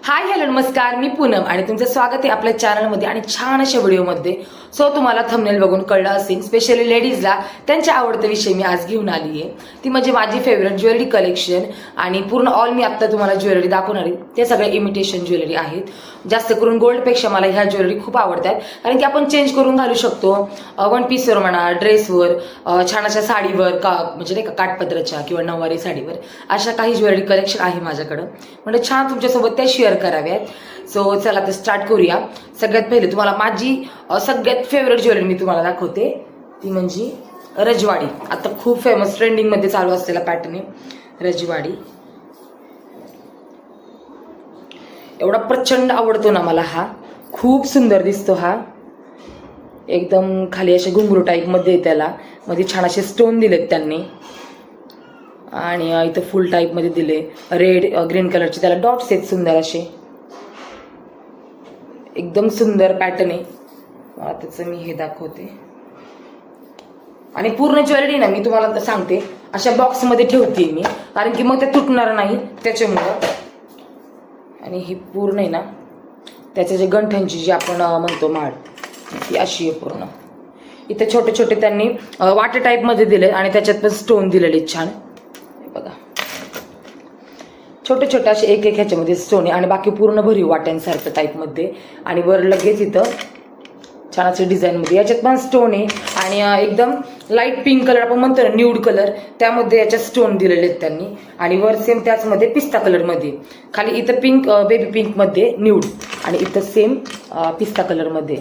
Hi hello नमस्कार, मी पूनम आणि तुमचं स्वागत आहे आपल्या चॅनलमध्ये आणि छान अशा व्हिडिओमध्ये. सो तुम्हाला थंबनेल बघून कळलं असेल, स्पेशली लेडीजला त्यांच्या आवडते विषय मी आज घेऊन आली आहे. ती म्हणजे माझी फेवरेट ज्वेलरी कलेक्शन आणि पूर्ण ऑल मी आता तुम्हाला ज्वेलरी दाखवणार आहे. ते सगळे इमिटेशन ज्वेलरी आहेत. जास्त करून गोल्डपेक्षा मला ह्या ज्वेलरी खूप आवडतात, कारण की आपण चेंज करून घालू शकतो. वन पीसवर म्हणा, ड्रेसवर, छान अशा साडीवर म्हणजे नाही का काठपदराच्या किंवा नऊवारी साडीवर अशा काही ज्वेलरी कलेक्शन आहे माझ्याकडं. म्हणजे छान तुमच्यासोबत त्या शेअर कराव्यात. सो चला तर स्टार्ट करूया. सगळ्यात पहिले तुम्हाला माझी सगळ्यात फेवरेट ज्वेलरी मी तुम्हाला दाखवते, ती म्हणजे रजवाडी. आता खूप फेमस ट्रेंडिंग मध्ये चालू असलेला पॅटर्न आहे रजवाडी. एवढा प्रचंड आवडतो ना मला हा, खूप सुंदर दिसतो हा. एकदम खाली असे घुंगरू टाईप मध्ये त्याला मध्ये छान असे स्टोन दिलेत त्यांनी आणि इथं फुल टाईप मध्ये दिले रेड ग्रीन कलरचे, त्याला डॉट्स आहेत सुंदर असे. एकदम सुंदर पॅटर्न आहे. मला त्याचं मी हे दाखवते. आणि पूर्ण ज्वेलरी ना मी तुम्हाला सांगते अशा बॉक्स मध्ये ठेवते मी, कारण की मग ते तुटणार नाही त्याच्यामुळं. आणि ही पूर्ण आहे ना त्याचे जे गंठणची जी आपण म्हणतो माळ, ती अशी आहे पूर्ण. इथे छोटे छोटे त्यांनी वाटे टाईप मध्ये दिले आणि त्याच्यात पण स्टोन दिलेले छान बघा. छोटे छोटे असे एक एक ह्याच्यामध्ये स्टोन आहे आणि बाकी पूर्ण भरीव वाट्यांसारखं टाईप मध्ये. आणि वर लगेच इथं छान असे डिझाईन मध्ये याच्यात पण स्टोन आहे. आणि एकदम लाईट पिंक कलर आपण म्हणतो ना, न्यूड कलर, त्यामध्ये याच्यात स्टोन दिलेले आहेत त्यांनी. आणि वर सेम त्याच मध्ये पिस्ता कलर मध्ये, खाली इथं पिंक बेबी पिंक मध्ये न्यूड आणि इथं सेम पिस्ता कलर मध्ये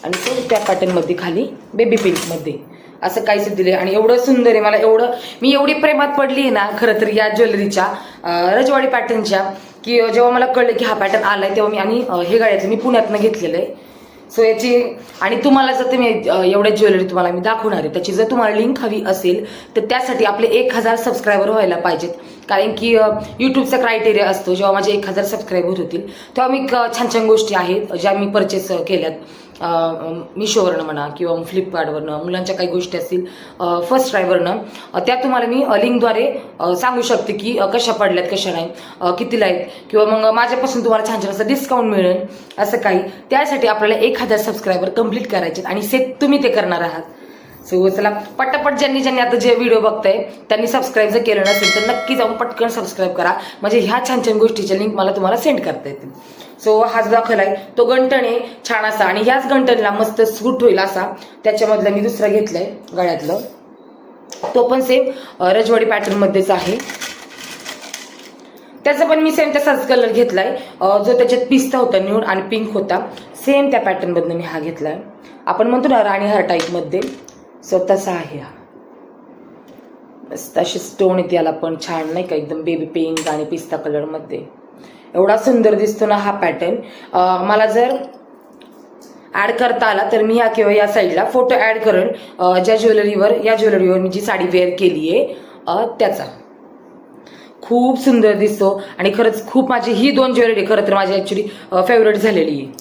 आणि सेम त्या पॅटर्न मध्ये खाली बेबी पिंक मध्ये असं काहीच दिले. आणि एवढं सुंदर आहे. मला मी एवढी प्रेमात पडली आहे ना खरं तर या ज्वेलरीच्या, रजवाडी पॅटर्नच्या, की जेव्हा मला कळलं की हा पॅटर्न आलाय तेव्हा मी आणि हे गाड्याचं मी पुण्यातनं घेतलेलं आहे. सो याची आणि तुम्हाला जर तुम्ही एवढ्या ज्वेलरी तुम्हाला मी दाखवणार आहे, त्याची जर तुम्हाला लिंक हवी असेल तर त्यासाठी आपले 1000 सबस्क्रायबर व्हायला पाहिजेत. कारण की युट्यूबचा क्रायटेरिया असतो, जेव्हा माझे 1000 सबस्क्रायबर होतील तेव्हा मी छान छान गोष्टी आहेत ज्या मी परचेस केल्यात मिशोवरनं म्हणा किंवा फ्लिपकार्टवरनं, मुलांच्या काही गोष्टी असतील फर्स्ट ट्रायवरनं, त्या तुम्हाला मी लिंकद्वारे सांगू शकते की कशा पडल्यात कशा नाही, कितीला आहेत, किंवा मग माझ्यापासून तुम्हाला छान छान असं डिस्काउंट मिळेल असं काही. त्यासाठी आपल्याला 1000 सबस्क्रायबर कंप्लीट करायचे आणि तुम्ही ते करणार आहात. सो चला पटापट ज्यांनी आता जे व्हिडिओ बघताय त्यांनी सबस्क्राईब जर केलं नसेल तर नक्की जाऊन पटकन सबस्क्राईब करा, म्हणजे ह्या छान छान गोष्टीच्या लिंक मला तुम्हाला सेंड करता येतील. सो हा जो दाखवलाय तो गंठण आहे छान असा, आणि ह्याच गंठणला मस्त सूट होईल असा त्याच्यामधला मी दुसरा घेतलाय गळ्यातलं. तो पण सेम रजवाडी पॅटर्न मध्येच आहे. त्याचा पण मी सेम तसाच कलर घेतलाय, जो त्याच्यात पिस्ता होता न्यूड आणि पिंक होता. सेम त्या पॅटर्न मधनं मी हा घेतलाय. आपण म्हणतो ना राणीहार टाईप मध्ये, सो तसा आहे हा. मस्त अशी स्टोन येते याला पण छान नाही का, एकदम बेबी पिंक आणि पिस्ता कलर मध्ये. एवढा सुंदर दिसतो ना हा पॅटर्न. मला जर ऍड करता आला तर मी ह्या किंवा या साईडला फोटो ऍड करेन या ज्वेलरीवर मी जी साडी वेअर केली आहे त्याचा. खूप सुंदर दिसतो आणि खरंच खूप माझी ही 2 ज्वेलरी खरं तर माझी ऍक्च्युली फेवरेट झालेली आहे.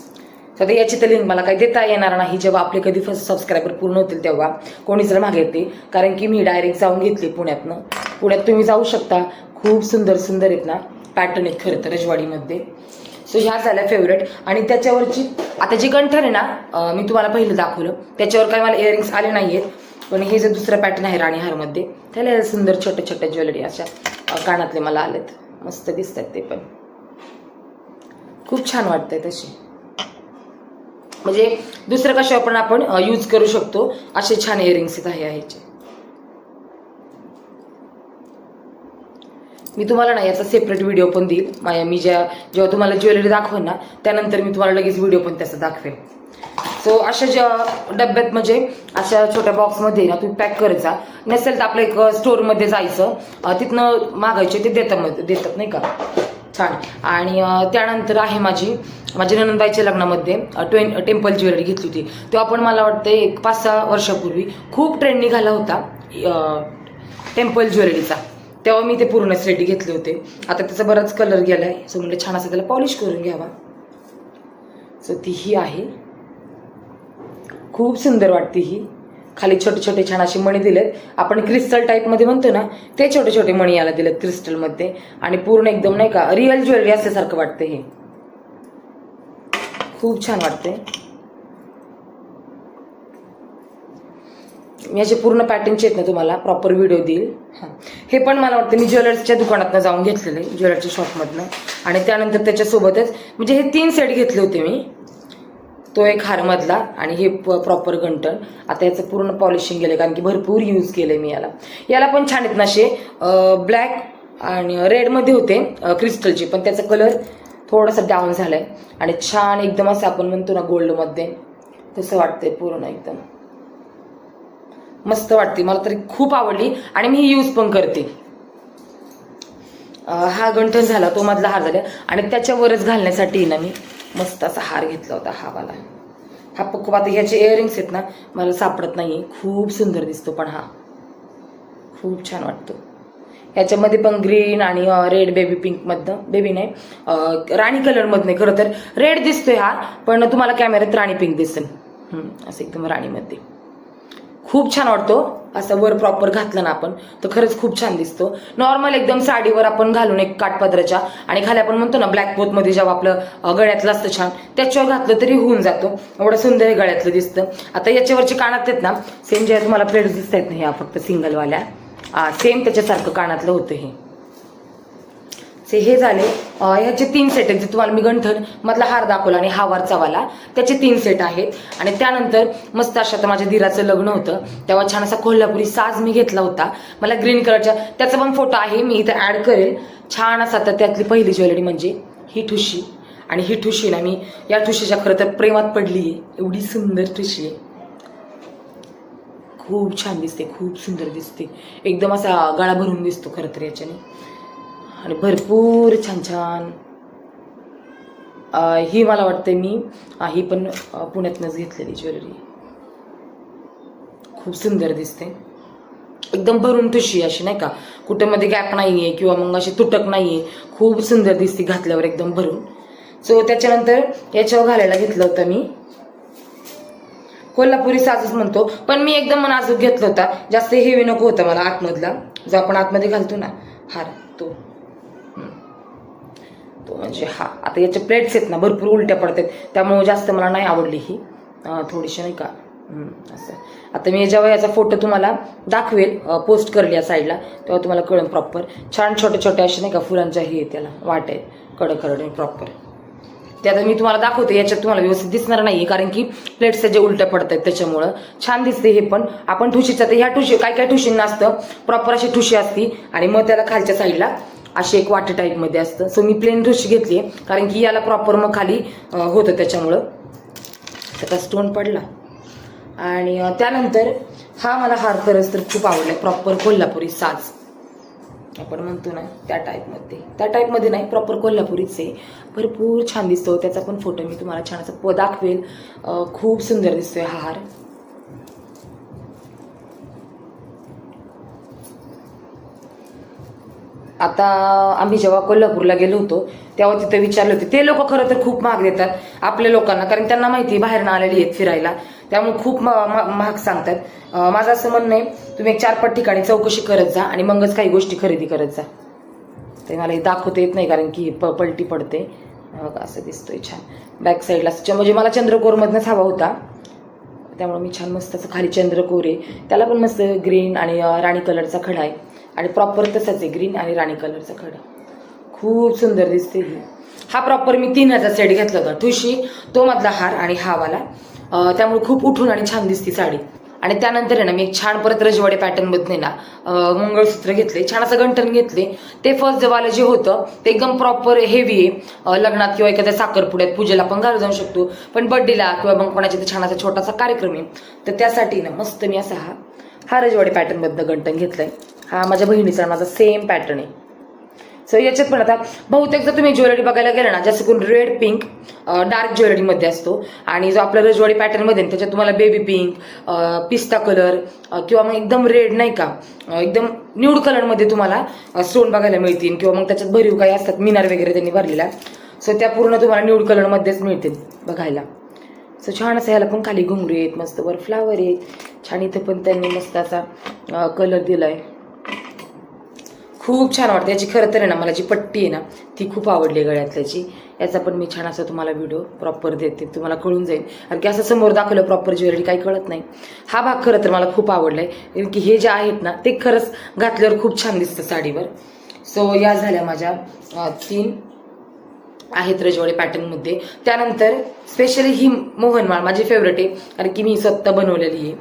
तर याची तर लिंक मला काही देता येणार नाही, जेव्हा आपले कधी फर्स्ट सबस्क्रायबर पूर्ण होतील तेव्हा कोणी जर मागितले, कारण की मी डायरेक्ट जाऊन घेतली पुण्यातनं. पुण्यात तुम्ही जाऊ शकता, खूप सुंदर सुंदर आहेत ना पॅटर्न आहेत खरं तर रजवाडीमध्ये. सो ह्या झाल्या फेवरेट. आणि त्याच्यावरची आता जी गंठण आहे ना मी तुम्हाला पहिलं दाखवलं, त्याच्यावर काही मला इयरिंग्स आले नाहीयेत, पण हे जे दुसरं पॅटर्न आहे राणीहारमध्ये त्याला सुंदर छोट्या छोट्या ज्वेलरी अशा कानातले मला आलेत, मस्त दिसतात ते पण, खूप छान वाटतंय तसे. म्हणजे दुसरं कशावर पण आपण यूज करू शकतो असे छान इयरिंग्स आहे ह्याचे. मी तुम्हाला ना याचा सेपरेट व्हिडिओ पण देईल. मी जेव्हा तुम्हाला ज्वेलरी दाखवेन ना त्यानंतर मी तुम्हाला लगेच व्हिडिओ पण त्याचा दाखवेन. सो अशा ज्या डब्यात म्हणजे अशा छोट्या बॉक्समध्ये ना तुम्ही पॅक करायचा. नसेल तर आपल्या एक स्टोअरमध्ये जायचं, तिथनं मागायचे, ते देतात नाही का छान. आणि त्यानंतर आहे माझी ननंदबाईच्या लग्नामध्ये टेम्पल ज्वेलरी घेतली होती. तेव्हा पण मला वाटतं एक 5-6 वर्षापूर्वी खूप ट्रेंड निघाला होता टेम्पल ज्वेलरीचा. तेव्हा मी ते पूर्ण सेट घेतले होते. आता त्याचा बराच कलर गेलाय, सो म्हणजे छान असं त्याला पॉलिश करून घ्यावा. सो ती ही आहे, खूप सुंदर वाटते ही. खाली छोटे छोटे छान असे मणी दिलेत. आपण क्रिस्टल टाईपमध्ये म्हणतो ना ते छोटे छोटे मणी याला दिलेत क्रिस्टलमध्ये. आणि पूर्ण एकदम नाही का रिअल ज्वेलरी असल्यासारखं वाटते. हे खूप छान वाटते. मी याचे पूर्ण पॅटर्नचे आहेत ना तुम्हाला प्रॉपर व्हिडिओ देईल. हां, हे पण मला वाटतं मी ज्वेलर्सच्या दुकानातनं जाऊन घेतलेलं आहे, ज्वेलरच्या शॉपमधनं. आणि त्यानंतर त्याच्यासोबतच म्हणजे हे 3 सेट घेतले होते मी. तो एक हारमधला आणि हे प्रॉपर गंटन. आता याचं पूर्ण पॉलिशिंग केलं कारण की भरपूर यूज केलं मी याला. याला पण छान आहेत ना असे ब्लॅक आणि रेडमध्ये होते क्रिस्टलचे, पण त्याचा कलर थोडासा डाऊन झालाय. आणि छान एकदम असं आपण म्हणतो ना गोल्डमध्ये तसं वाटतंय. पूर्ण एकदम मस्त वाटते. मला तरी खूप आवडली आणि मी यूज पण करते. हा गंठन झाला, तो मधला हार झाला. आणि त्याच्यावरच घालण्यासाठी ना मी मस्त असा हार घेतला होता हा वाला. हा खूप आता ह्याचे इयरिंग्स आहेत ना मला सापडत नाहीये. खूप सुंदर दिसतो पण हा खूप छान वाटतो. ह्याच्यामध्ये पण ग्रीन आणि रेड बेबी पिंक मधनं, बेबी नाही राणी कलर मधनं. खरं तर रेड दिसतोय हा, पण तुम्हाला कॅमेऱ्यात राणी पिंक दिसेल. असं एकदम राणीमध्ये खूप छान वाटतो. असं वर प्रॉपर घातलं ना आपण तर खरंच खूप छान दिसतो. नॉर्मल एकदम साडीवर आपण घालून एक काठपदराच्या आणि खाली आपण म्हणतो ना ब्लॅक पोथ मध्ये जेव्हा आपलं गळ्यातलं असतं छान त्याच्यावर घातलं तरी होऊन जातो. एवढं सुंदर हे गळ्यातलं दिसतं. आता याच्यावरचे कानात आहेत ना सेम जे तुम्हाला प्लेट्स दिसत आहेत ना ह्या फक्त सिंगलवाल्या, सेम त्याच्यासारखं कानातलं होतं हे. हे झाले ह्याचे 3 सेट आहेत. जे तुम्हाला मी गंठन मधला हार दाखवला आणि हा वरचा वाला त्याचे 3 सेट आहेत. आणि त्यानंतर मस्त अशा तर माझ्या धीराचं लग्न होतं तेव्हा छान असा कोल्हापुरी साज मी घेतला होता. मला ग्रीन कलरच्या, त्याचा पण फोटो आहे मी इथे ऍड करेल. छान असा तर त्यातली पहिली ज्वेलरी म्हणजे ही ठुशी. आणि ही ठुशी ना मी या ठुशीच्या खरं तर प्रेमात पडली आहे. एवढी सुंदर ठुशी आहे, खूप छान दिसते, खूप सुंदर दिसते. एकदम असा गळा भरून दिसतो खरं तर याच्याने. आणि भरपूर छान छान ही मला वाटते मी ही पण पुण्यातनंच घेतलेली ज्वेलरी. खूप सुंदर दिसते, एकदम भरून ठुशी अशी नाही का, कुठे मध्ये गॅप नाहीये किंवा मग अशी तुटक नाहीये. खूप सुंदर दिसते घातल्यावर एकदम भरून. सो त्याच्यानंतर याच्यावर घालायला घेतलं होतं मी कोल्हापुरी साजच म्हणतो, पण मी एकदम नाजूक घेतला होता. जास्त हेवी नको होता मला आतमधला, जो आपण आतमध्ये घालतो ना हार तो म्हणजे हा. आता याचे प्लेट्स आहेत ना भरपूर उलट्या पडतात त्यामुळे जास्त मला नाही आवडली ही, थोडीशी नाही का असं. आता मी जेव्हा याचा फोटो तुम्हाला दाखवेल पोस्ट करेल या साईडला तेव्हा तुम्हाला कळेल प्रॉपर. छान छोटे छोटे असे नाही का फुलांच्या हे त्याला वाट आहे कडकडे प्रॉपर. ते आता मी तुम्हाला दाखवते. याच्यात तुम्हाला व्यवस्थित दिसणार नाही कारण की प्लेट्स जे उलट्या पडतात त्याच्यामुळं. छान दिसते हे पण. आपण ठुशीचा तर ह्या ठुशी काय ठुशींना असतं प्रॉपर अशी ठुशी असती आणि मग त्याला खालच्या साईडला अशी एक वाटी टाईपमध्ये असतं. सो मी प्लेन ठुशी घेतली आहे कारण की याला प्रॉपर मग खाली होतं त्याच्यामुळं. त्याचा स्टोन पडला. आणि त्यानंतर हा मला हार खरंच तर खूप आवडला, प्रॉपर कोल्हापुरी साज आपण म्हणतो ना त्या टाईपमध्ये नाही, प्रॉपर कोल्हापुरीच आहे. भरपूर छान दिसतो. त्याचा पण फोटो मी तुम्हाला छान असा दाखवेल. खूप सुंदर दिसतोय हा हार. आता आम्ही जेव्हा कोल्हापूरला गेलो होतो तेव्हा तिथे विचारले होते. ते लोक खरं तर खूप महाग देतात आपल्या लोकांना कारण त्यांना माहिती बाहेरनं आलेली आहेत फिरायला त्यामुळे खूप महाग सांगतात. माझं असं म्हणणं आहे तुम्ही एक 4-5 ठिकाणी चौकशी करत जा आणि मगच काही गोष्टी खरेदी करत जा. ते मला हे दाखवता येत नाही कारण की पलटी पडते. असं दिसतोय छान बॅक साईडला. म्हणजे मला चंद्रकोरमधनंच हवा होता त्यामुळे मी छान मस्त असं खाली चंद्रकोर आहे, त्याला पण मस्त ग्रीन आणि राणी कलरचा खडा आहे आणि प्रॉपर तसाच आहे ग्रीन आणि राणी कलरचा खडा. खूप सुंदर दिसते ही. हा प्रॉपर मी 3000 सेट घेतला होता ठुशी, तो मधला हार आणि हा वाला. त्यामुळे खूप उठून आणि छान दिसती साडी. आणि त्यानंतर आहे ना मी एक छान परत रजवाडे पॅटर्न मध्ये ना मंगळसूत्र घेतले, छान असं गंठन घेतले. ते फर्स्ट वालं जे होतं ते एकदम प्रॉपर हेवी आहे. लग्नात किंवा एखाद्या साखरपुड्यात पूजेला पण घालू जाऊ शकतो, पण बर्थडेला किंवा मग कोणाच्या ते छान असा छोटासा कार्यक्रम आहे तर त्यासाठी ना मस्त मी असा हा रजवाडे पॅटर्न मधनं गंठन घेतलाय. हा माझ्या बहिणीचा माझा सेम पॅटर्न आहे. सो याच्यात पण आता बहुतेक जर तुम्ही ज्वेलरी बघायला गेला ना जास्त करून रेड पिंक डार्क ज्वेलरीमध्ये असतो आणि जो आपला रजवाडी पॅटर्नमध्ये त्याच्यात तुम्हाला बेबी पिंक, पिस्ता कलर किंवा मग एकदम रेड नाही का एकदम न्यूड कलरमध्ये तुम्हाला स्टोन बघायला मिळतील किंवा मग त्याच्यात भरीव काही असतात मिनार वगैरे त्यांनी भरलेला. सो त्या पूर्ण तुम्हाला न्यूड कलरमध्येच मिळतील बघायला. सो छान असं ह्याला पण खाली घुंगरू आहेत, मस्त वर फ्लावर आहेत, छान इथं पण त्यांनी मस्त असा कलर दिलाय, खूप छान वाटते. याची खरं तर आहे ना मला जी पट्टी आहे ना ती खूप आवडली गळ्यातल्याची. याचा पण मी छान असा तुम्हाला व्हिडिओ प्रॉपर देते, तुम्हाला कळून जाईल. कारण की असं समोर दाखवलं प्रॉपर ज्वेलरी काही कळत नाही. हा भाग खरं तर मला खूप आवडलाय, कारण की हे जे आहेत ना ते खरंच घातल्यावर खूप छान दिसतं साडीवर. सो या झाल्या माझ्या 3 आहेत रजवाडी पॅटर्नमध्ये. त्यानंतर स्पेशली ही मोहनमाळ माझी फेवरेट आहे, कारण की मी स्वतः बनवलेली आहे.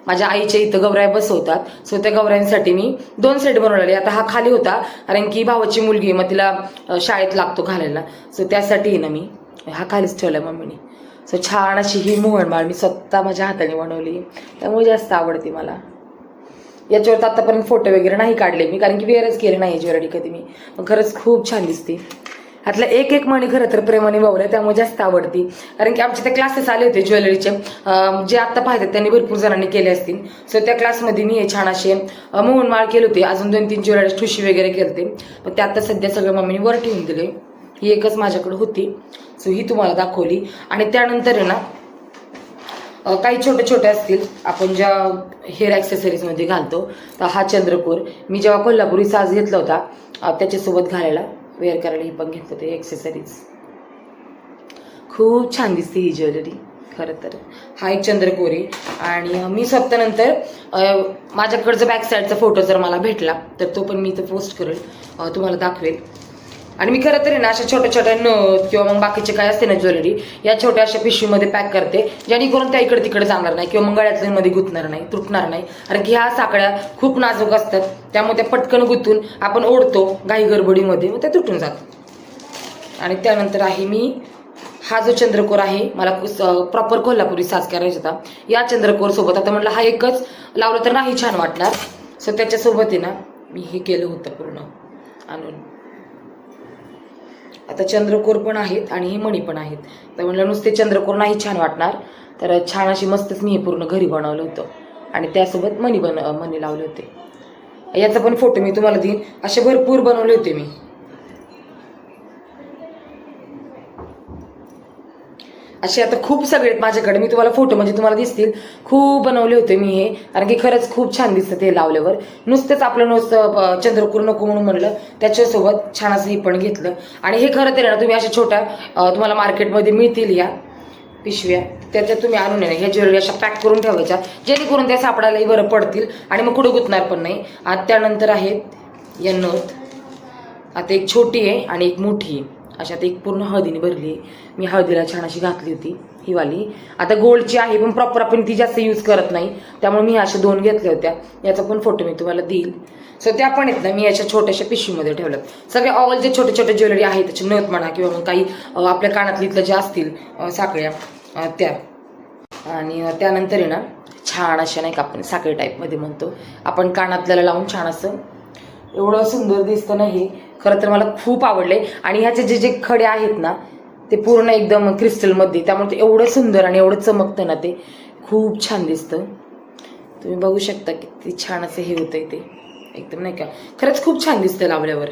माझ्या आईच्या इथं गौराया बसवतात, सो त्या गौरायांसाठी मी 2 सेट बनवलेले. आता हा खाली होता कारण की भावाची मुलगी आहे, मग तिला शाळेत लागतो घालायला, सो त्यासाठी ना मी हा खालीच ठेवलाय मम्मीने. सो छान अशी ही मोहनमाळ मी स्वतः माझ्या हाताने बनवली, त्यामुळे जास्त आवडते मला. याच्यावर आतापर्यंत फोटो वगैरे नाही काढले मी, कारण की वेअरच केले नाही ज्वेलरी कधी मी, पण खरंच खूप छान दिसते. ह्यातलं एक एक मणी खरं तर प्रेमाने वावरं, त्यामुळे जास्त आवडती. कारण की आमचे ते क्लासेस आले होते ज्वेलरीचे, जे आत्ता पाहतात त्यांनी भरपूर जणांनी केले असतील. सो त्या क्लासमध्ये मी हे छान असे मोहनमाळ केले होते, अजून 2-3 ज्वेलरी ठुशी वगैरे केले, पण ते आता सध्या सगळं मम्मीने वर ठेवून दिले. ही एकच माझ्याकडे होती, सो ही तुम्हाला दाखवली. आणि त्यानंतर आहे ना काही छोटे छोटे असतील आपण ज्या हेअर ॲक्सेसरीजमध्ये घालतो, तर हा चंद्रकोर मी जेव्हा कोल्हापुरी साज घेतला होता त्याच्यासोबत घालायला वेअर करायला ही पण घेतलं ते ॲक्सेसरीज. खूप छान दिसते ही ज्वेलरी खरं तर. हा एक चंद्रकोर आहे. आणि मी स्वतः नंतर माझ्याकडचा बॅक साईडचा फोटो जर मला भेटला तर तो पण मी इथं पोस्ट करेल, तुम्हाला दाखवेल. आणि मी खरं तर ना अशा छोट्या छोट्या नथ किंवा मग बाकीचे काय असते ना ज्वेलरी, या छोट्या अशा पिशवीमध्ये पॅक करते, जेणेकरून त्या इकडे तिकडे जाणार नाही किंवा मग गळ्यातल्यामध्ये गुंतणार नाही, तुटणार नाही. कारण की ह्या साकळ्या खूप नाजूक असतात, त्यामुळे त्या पटकन गुंतून आपण ओढतो घाई गडबडीमध्ये, मग त्या तुटून जातात. आणि त्यानंतर आहे मी हा जो चंद्रकोर आहे मला प्रॉपर कोल्हापुरी साज करायचा होता. या चंद्रकोर सोबत आता म्हटलं हा एकच लावलं तर नाही छान वाटणार, सो त्याच्यासोबत आहे ना मी हे केलं होतं पूर्ण आणून. आता चंद्रकोर पण आहेत आणि हे मणी पण आहेत, तर म्हणलं नुसते चंद्रकोर नाही छान वाटणार, तर छान अशी मस्तच मी हे पूर्ण घरी बनवलं होतं आणि त्यासोबत मणी लावले होते. याचा पण फोटो मी तुम्हाला देईन, असे भरपूर बनवले होते मी. असे आता खूप सगळे आहेत माझ्याकडे, मी तुम्हाला फोटो म्हणजे तुम्हाला दिसतील, खूप बनवले होते मी हे, कारण की खरंच खूप छान दिसतं ते लावल्यावर. नुसतेच आपलं नुसतं चंद्रकोर नको म्हणून म्हणलं, त्याच्यासोबत छान असं हे पण घेतलं. आणि हे खरं तर ना तुम्ही अशा छोट्या तुम्हाला मार्केटमध्ये मिळतील या पिशव्या, त्याच्यात तुम्ही आणून ह्या ज्वेलरी अशा पॅक करून ठेवायच्या, जेणेकरून त्या सापडायलाही बरं पडतील आणि मग कुठं गुंतणार पण नाही. आता त्यानंतर आहेत या नथ, आता एक छोटी आहे आणि एक मोठी आहे, अशात एक पूर्ण हळदीने भरली आहे. मी हळदीला छान अशी घातली होती ही वाली. आता गोल्डची आहे पण प्रॉपर आपण ती जास्त यूज करत नाही, त्यामुळे मी अशा 2 घेतल्या होत्या. याचा पण फोटो मी तुम्हाला देईल. सो त्या पण आहेत ना मी याच्या छोट्याशा पिशवीमध्ये ठेवलं. सगळे ऑल जे छोटे छोटे ज्वेलरी आहेत त्याचे नथ म्हणा किंवा मग काही आपल्या कानातलीतलं जे असतील साखळ्या त्या. आणि त्यानंतर आहे ना छान अशा नाही का आपण साखळी टाईपमध्ये म्हणतो आपण, कानातल्याला लावून छान असं एवढं सुंदर दिसतं ना हे. खरं तर मला खूप आवडले. आणि ह्याचे जे जे खडे आहेत ना ते पूर्ण एकदम क्रिस्टलमध्ये, त्यामुळे ते एवढं सुंदर आणि एवढं चमकतं ना ते खूप छान दिसतं. तुम्ही बघू शकता किती छान असं हे होतंय ते एकदम नाही का, खरंच खूप छान दिसतं लावल्यावर.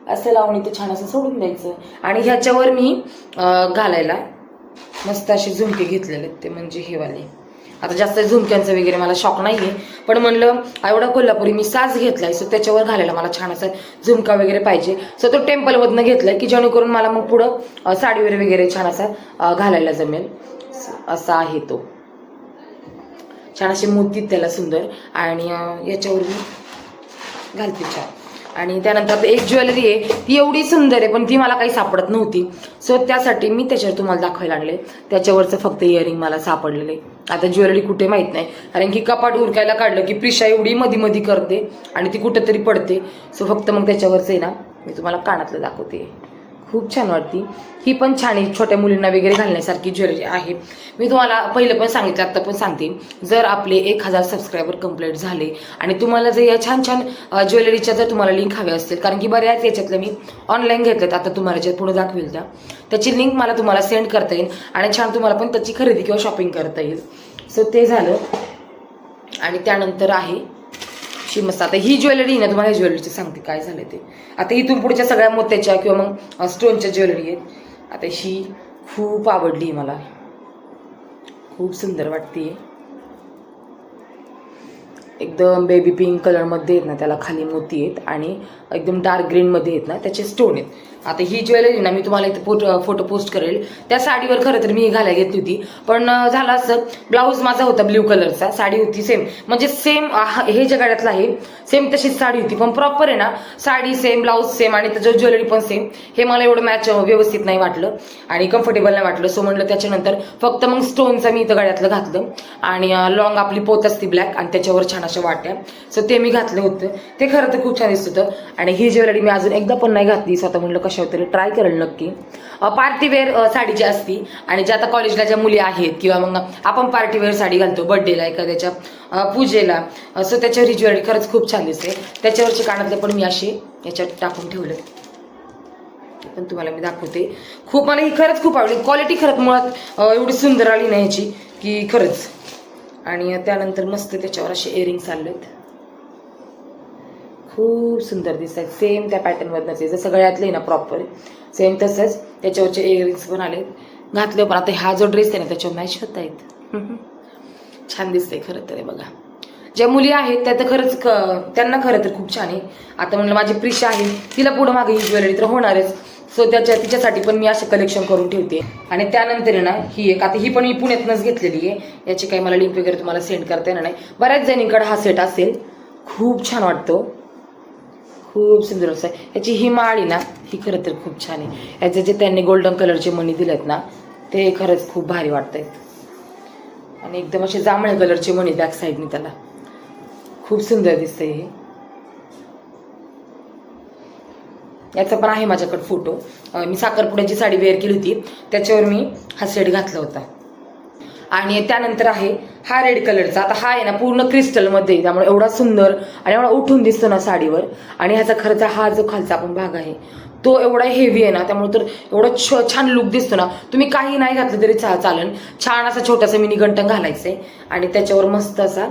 असं लावून ते छान असं सोडून द्यायचं. आणि ह्याच्यावर मी घालायला मस्त असे झुमके घेतलेले, ते म्हणजे हे वाले. आता जास्त झुमक्यांचं वगैरे मला शॉक नाही आहे, पण म्हणलं एवढा कोल्हापुरी मी साज घेतलाय, सो त्याच्यावर घालायला मला छान असा झुमका वगैरे पाहिजे. सो तो टेम्पलमधनं घेतलाय की जेणेकरून मला मग पुढं साडीवर वगैरे छान असा घालायला जमेल. असा आहे तो, छान असे मोती त्याला सुंदर. आणि याच्यावर मी घालते छान. आणि त्यानंतर एक ज्वेलरी आहे ती एवढी सुंदर आहे पण ती मला काही सापडत नव्हती, सो त्यासाठी मी त्याच्यावर तुम्हाला दाखवायला लागले. त्याच्यावरचं फक्त इयरिंग मला सापडलेले. आता ज्वेलरी कुठे माहित नाही, कारण की कपाट उरकायला काढलं की प्रिशा एवढी मधी मधी करते आणि ती कुठंतरी पडते. सो फक्त मग त्याच्यावरचं आहे ना मी तुम्हाला कानातलं दाखवते, खूप छान वाटते. ही पण छान आहे, छोट्या मुलींना वगैरे घालण्यासारखी ज्वेलरी आहे. मी तुम्हाला पहिलं पण सांगितलं आता पण सांगते, जर आपले 1000 सबस्क्रायबर कंप्लीट झाले आणि तुम्हाला जर या छान छान ज्वेलरीच्या जर तुम्हाला लिंक हव्या असतील, कारण की बऱ्याच याच्यातलं मी ऑनलाईन घेतल्यात, आता तुम्हाला ज्या पुढे दाखवेल त्याची लिंक मला तुम्हाला सेंड करता येईल आणि छान तुम्हाला पण त्याची खरेदी किंवा शॉपिंग करता येईल. सो ते झालं. आणि त्यानंतर आहे मस्त. आता ही ज्वेलरी ना तुम्हाला ज्वेलरीची सांगते काय झालं ते. आता इथून पुढच्या सगळ्या मोत्याच्या किंवा मग स्टोनच्या ज्वेलरी आहेत. आता ही खूप आवडली मला, खूप सुंदर वाटते. एकदम बेबी पिंक कलरमध्ये आहेत ना, त्याला खाली मोती आहेत आणि एकदम डार्क ग्रीनमध्ये आहेत ना त्याचे स्टोन आहेत. आता ही ज्वेलरी ना मी तुम्हाला इथे फोटो पोस्ट करेल. त्या साडीवर खरं तर मी घालायला घेतली होती, पण झालं असं ब्लाऊज माझा होता ब्ल्यू कलरचा, साडी होती सेम, म्हणजे सेम हे जे गळ्यातलं आहे सेम तशीच साडी होती, पण प्रॉपर आहे ना साडी सेम, ब्लाऊज सेम आणि त्याचं ज्वेलरी पण सेम. हे मला एवढं मॅच व्यवस्थित नाही वाटलं आणि कम्फर्टेबल नाही वाटलं. सो म्हणलं त्याच्यानंतर फक्त मग स्टोनचं मी इथं गळ्यातलं घातलं आणि लॉंग आपली पोत असते ब्लॅक आणि त्याच्यावर छान अशा वाट्या, सो ते मी घातलं होतं. ते खरं तर खूप छान दिसत होतं. आणि ही ज्वेलरी मी अजून एकदा पण नाही घातली, स्वतः म्हणलं कशावर तरी ट्राय करेल नक्की. पार्टीवेअर साडी जी असती आणि ज्या आता कॉलेजला ज्या मुली आहेत किंवा मग आपण पार्टीवेअर साडी घालतो बर्थडेला एखाद्याच्या पूजेला, सो त्याच्यावर ही ज्वेलरी खरंच खूप छान दिसते. त्याच्यावरचे कानातले पण मी असे याच्यात टाकून ठेवले, पण तुम्हाला मी दाखवते. खूप मला ही खरंच खूप आवडली. क्वालिटी खरंच मुळात एवढी सुंदर आली नाही याची की खरंच. आणि त्यानंतर मस्त त्याच्यावर असे इयरिंग्स आलेत, खूप सुंदर दिसत आहेत. सेम त्या पॅटर्नमधनंच आहे, जसं गळ्यातलं ना प्रॉपर सेम तसंच त्याच्यावरचे इयरिंग्स पण आलेत. घातले पण आता हा जो ड्रेस आहे ना त्याच्यावर मॅच होत आहेत. छान दिसतंय खरं तर. बघा ज्या मुली आहेत त्या तर खरंच त्यांना खरं तर खूप छान आहे. आता म्हणलं माझी प्रिशा आहे, तिला पुढं मागे ही ज्वेलरी तर होणारच, सो तिच्यासाठी पण मी असं कलेक्शन करून ठेवते. आणि त्यानंतर आहे ना ही एक, आता ही पण मी पुण्यातनंच घेतलेली आहे, याची काही मला लिंक वगैरे तुम्हाला सेंड करता येणार नाही. बऱ्याच जणींकडे हा सेट असेल, खूप छान वाटतो, खूप सुंदर असं आहे. याची ही माळ आहे ना ही खरं तर खूप छान आहे. याचे जे त्यांनी गोल्डन कलरचे मणी दिलेत ना ते खरंच खूप भारी वाटत आहेत आणि एकदम असे जांभळ्या कलरचे मणी बॅक साईडने, त्याला खूप सुंदर दिसतंय हे. याचा पण आहे माझ्याकडे फोटो. मी साखरपुड्याची साडी वेअर केली होती, त्याच्यावर मी हा सेट घातला होता. आणि त्यानंतर आहे हा रेड कलरचा. आता हा आहे ना पूर्ण क्रिस्टलमध्ये, त्यामुळे एवढा सुंदर आणि एवढा उठून दिसतो ना साडीवर. आणि ह्याचा खर्चा हा जो खालचा आपण भाग आहे तो एवढा हेवी आहे ना, त्यामुळे तर एवढं छान लुक दिसतो ना. तुम्ही काही नाही घातलं तरी चालेल. छान असा छोटासा मिनी गंठण घालायचंय आणि त्याच्यावर मस्त असा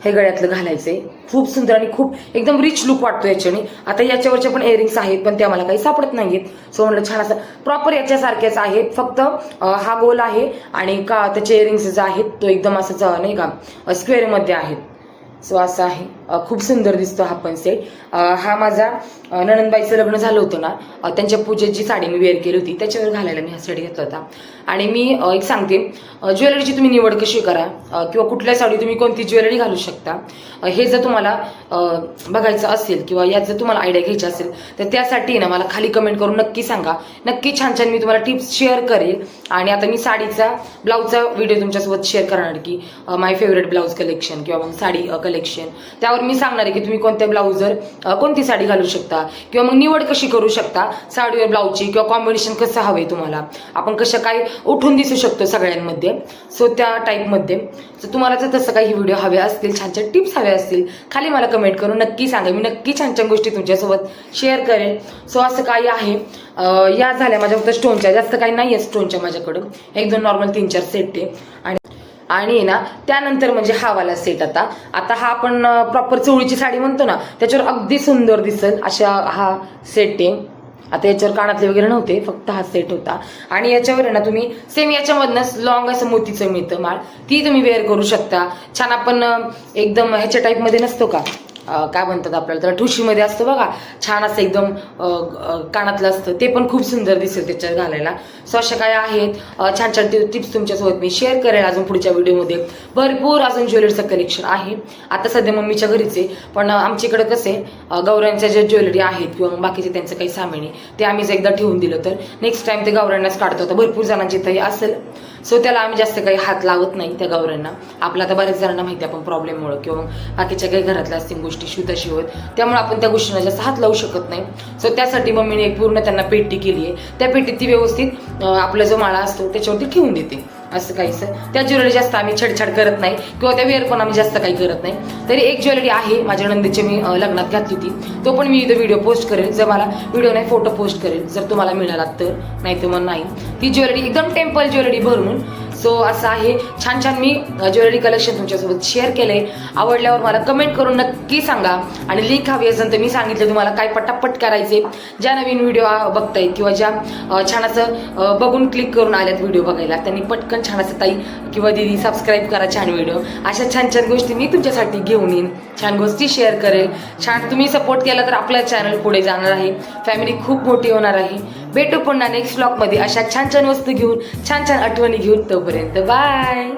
हे गळ्यातलं घालायचंय. खूप सुंदर आणि खूप एकदम रिच लुक वाटतो याच्याने. आता याच्यावरचे पण इयरिंग्स आहेत, पण ते आम्हाला काही सापडत नाहीयेत, सो म्हणलं छान असं प्रॉपर याच्यासारखेच आहेत, फक्त हा गोल आहे आणि का त्याचे इयरिंग्स जे आहेत तो एकदम असं नाही का स्क्वेअरमध्ये आहेत. सो असं आहे, खूप सुंदर दिसतो हा पण सेट. हा माझा नणंदबाईचं लग्न झालं होतं ना, त्यांच्या पूजेची साडी मी वेअर केली होती, त्याच्यावर घालायला मी हा सेट घेतला होता. आणि मी एक सांगते, ज्वेलरीची तुम्ही निवड कशी करा किंवा कुठल्या साडी तुम्ही कोणती ज्वेलरी घालू शकता हे जर तुम्हाला बघायचं असेल किंवा यात जर तुम्हाला आयडिया घ्यायची असेल तर त्यासाठी ना मला खाली कमेंट करून नक्की सांगा. नक्की छान छान मी तुम्हाला टिप्स शेअर करेल. आणि आता मी साडीचा ब्लाऊजचा व्हिडिओ तुमच्यासोबत शेअर करणार की माय फेवरेट ब्लाऊज कलेक्शन किंवा मग साडी कलेक्शन, त्यावर मी सांगणार आहे की तुम्ही कोणत्या ब्लाऊजवर कोणती साडी घालू शकता किंवा मग निवड कशी करू शकता साडीवर ब्लाऊजची किंवा कॉम्बिनेशन कसं हवंय तुम्हाला, आपण कसं काय उठून दिसू शकतो सगळ्यांमध्ये, सो त्या टाईपमध्ये. सो तुम्हाला जर तसं काही व्हिडिओ हवे असतील, छान छान टिप्स हवे असतील, खाली मला कमेंट करून नक्की सांगा. मी नक्की छान छान गोष्टी तुमच्यासोबत शेअर करेल. सो असं काही आहे. या झाल्या माझ्या फक्त स्टोनच्या, जास्त काही नाही आहे स्टोनच्या माझ्याकडं, एक दोन नॉर्मल 3-4 सेट आहे. आणि ना त्यानंतर म्हणजे हा वाला सेट. आता हा आपण प्रॉपर चोळीची साडी म्हणतो ना त्याच्यावर अगदी सुंदर दिसेल अशा हा सेट आहे. आता याच्यावर कानातले वगैरे नव्हते, फक्त हा सेट होता. आणि याच्यावर आहे ना तुम्ही सेम याच्यामधनंच लॉंग असं मोतीचं मिळतं माळ, ती तुम्ही वेअर करू शकता. छान आपण एकदम ह्याच्या टाईपमध्ये नसतो का, काय म्हणतात आपल्याला त्याला, ठुशीमध्ये असतं बघा, छान असं एकदम कानातलं असतं, ते पण खूप सुंदर दिसेल त्याच्यावर घालायला. सो अशा काय आहेत छान छान टिप्स तुमच्यासोबत मी शेअर करेल अजून पुढच्या व्हिडिओमध्ये. भरपूर अजून ज्वेलरीचं कलेक्शन आहे. आता सध्या मम्मीच्या घरीच आहे, पण आमच्याकडे कसे गौऱ्यांच्या ज्या ज्वेलरी आहेत किंवा बाकीचे त्यांचं काही सामान आहे ते आम्हीच एकदा ठेवून दिलं तर नेक्स्ट टाइम ते गौऱ्यांनाच काढतो. आता भरपूर जणांची इथंही असेल, सो त्याला आम्ही जास्त काही हात लावत नाही त्या गौऱ्यांना. आपला तर बऱ्याच जणांना माहिती आपण प्रॉब्लेममुळे किंवा बाकीच्या काही घरातल्या असतील गोष्टी शिवता शिवत, त्यामुळे आपण त्या गोष्टींना जास्त हात लावू शकत नाही. सो त्यासाठी मम्मीने एक पूर्ण त्यांना पेटी केली आहे. त्या पेटीत ती व्यवस्थित आपला जो माळा असतो त्याच्यावरती ठेवून देते. असं काहीसं त्या ज्वेलरी जास्त आम्ही छेडछाड करत नाही किंवा त्या वेअर पण आम्ही जास्त काही करत नाही. तरी एक ज्वेलरी आहे माझ्या नंदेची, मी लग्नात घातली होती, तो पण मी इथं व्हिडिओ पोस्ट करेल. जर मला व्हिडिओ नाही फोटो पोस्ट करेल जर तुम्हाला मिळाला तर, नाही तर मग नाही. ती ज्वेलरी एकदम टेम्पल ज्वेलरी भरून सो असं आहे, छान छान मी ज्वेलरी कलेक्शन तुमच्यासोबत शेअर केले. आवडल्यावर मला कमेंट करून नक्की सांगा. आणि लिंक हवी असेल तर मी सांगितलं तुम्हाला काय पटापट करायचे. ज्या नवीन व्हिडिओ बघतायत किंवा ज्या छान असं बघून क्लिक करून आल्यात व्हिडिओ बघायला, त्यांनी पटकन छान असं ताई किंवा दीदी सबस्क्राईब करा छान व्हिडिओ. अशा छान छान गोष्टी मी तुमच्यासाठी घेऊन येईन, छान गोष्टी शेअर करेल. छान तुम्ही सपोर्ट केला तर आपला चॅनल पुढे जाणार आहे, फॅमिली खूप मोठी होणार आहे. भेटू पुन्हा नेक्स्ट व्लॉगमध्ये अशा छान छान वस्तू घेऊन, छान छान आठवणी घेऊन. तोपर्यंत बाय.